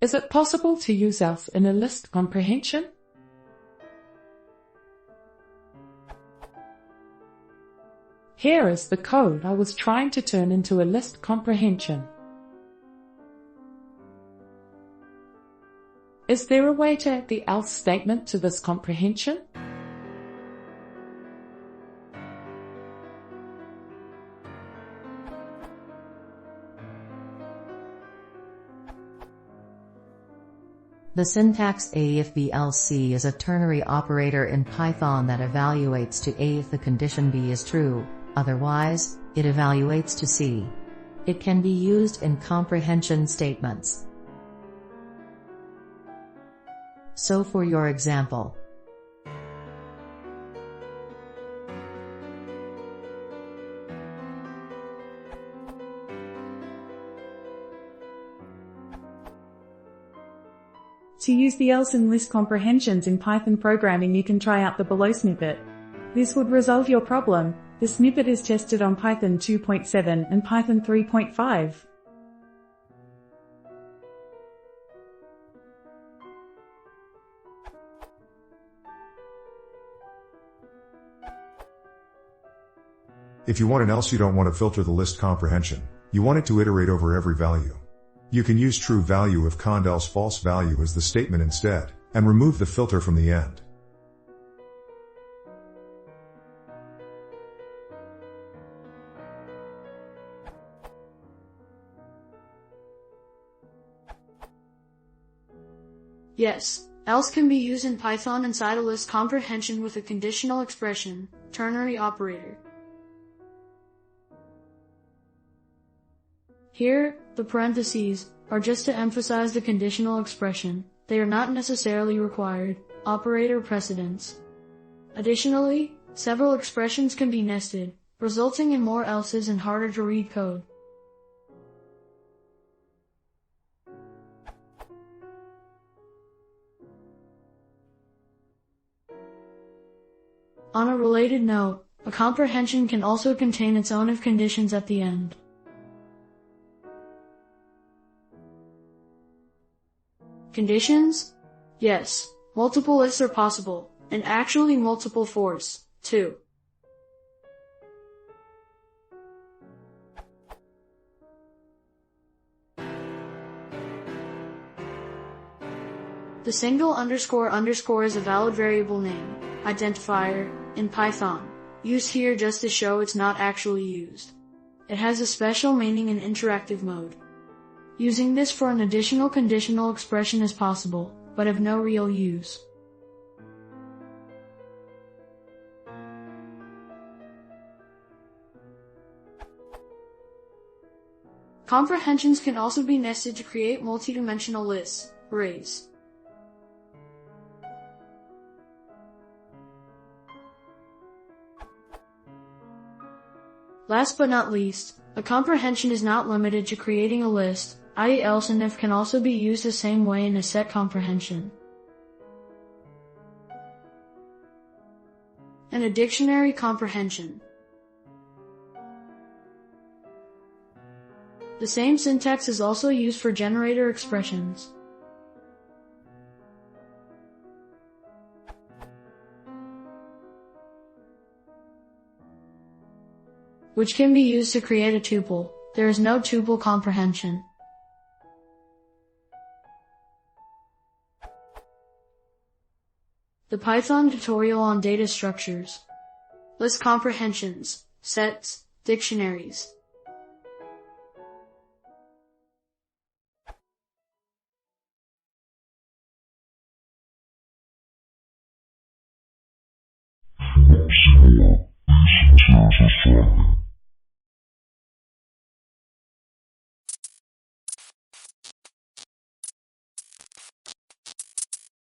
Is it possible to use else in a list comprehension? Here is the code I was trying to turn into a list comprehension. Is there a way to add the else statement to this comprehension? The syntax A if B else C is a ternary operator in Python that evaluates to A if the condition B is true, otherwise, it evaluates to C. It can be used in comprehension statements. So for your example, to use the else and list comprehensions in Python programming, you can try out the below snippet. This would resolve your problem. The snippet is tested on Python 2.7 and Python 3.5. If you want an else, you don't want to filter the list comprehension. You want it to iterate over every value. You can use true value if cond else false value as the statement instead, and remove the filter from the end. Yes, else can be used in Python inside a list comprehension with a conditional expression, ternary operator. Here, the parentheses are just to emphasize the conditional expression. They are not necessarily required. Operator precedence. Additionally, several expressions can be nested, resulting in more else's and harder to read code. On a related note, a comprehension can also contain its own if conditions at the end. Conditions? Yes, multiple lists are possible, and actually multiple fours, too. The single __ is a valid variable name, identifier, in Python, used here just to show it's not actually used. It has a special meaning in interactive mode. Using this for an additional conditional expression is possible, but of no real use. Comprehensions can also be nested to create multidimensional lists, arrays. Last but not least, a comprehension is not limited to creating a list, i.e. else and if can also be used the same way in a set comprehension. And a dictionary comprehension. The same syntax is also used for generator expressions. Which can be used to create a tuple. There is no tuple comprehension. The Python tutorial on data structures. List comprehensions, sets, dictionaries.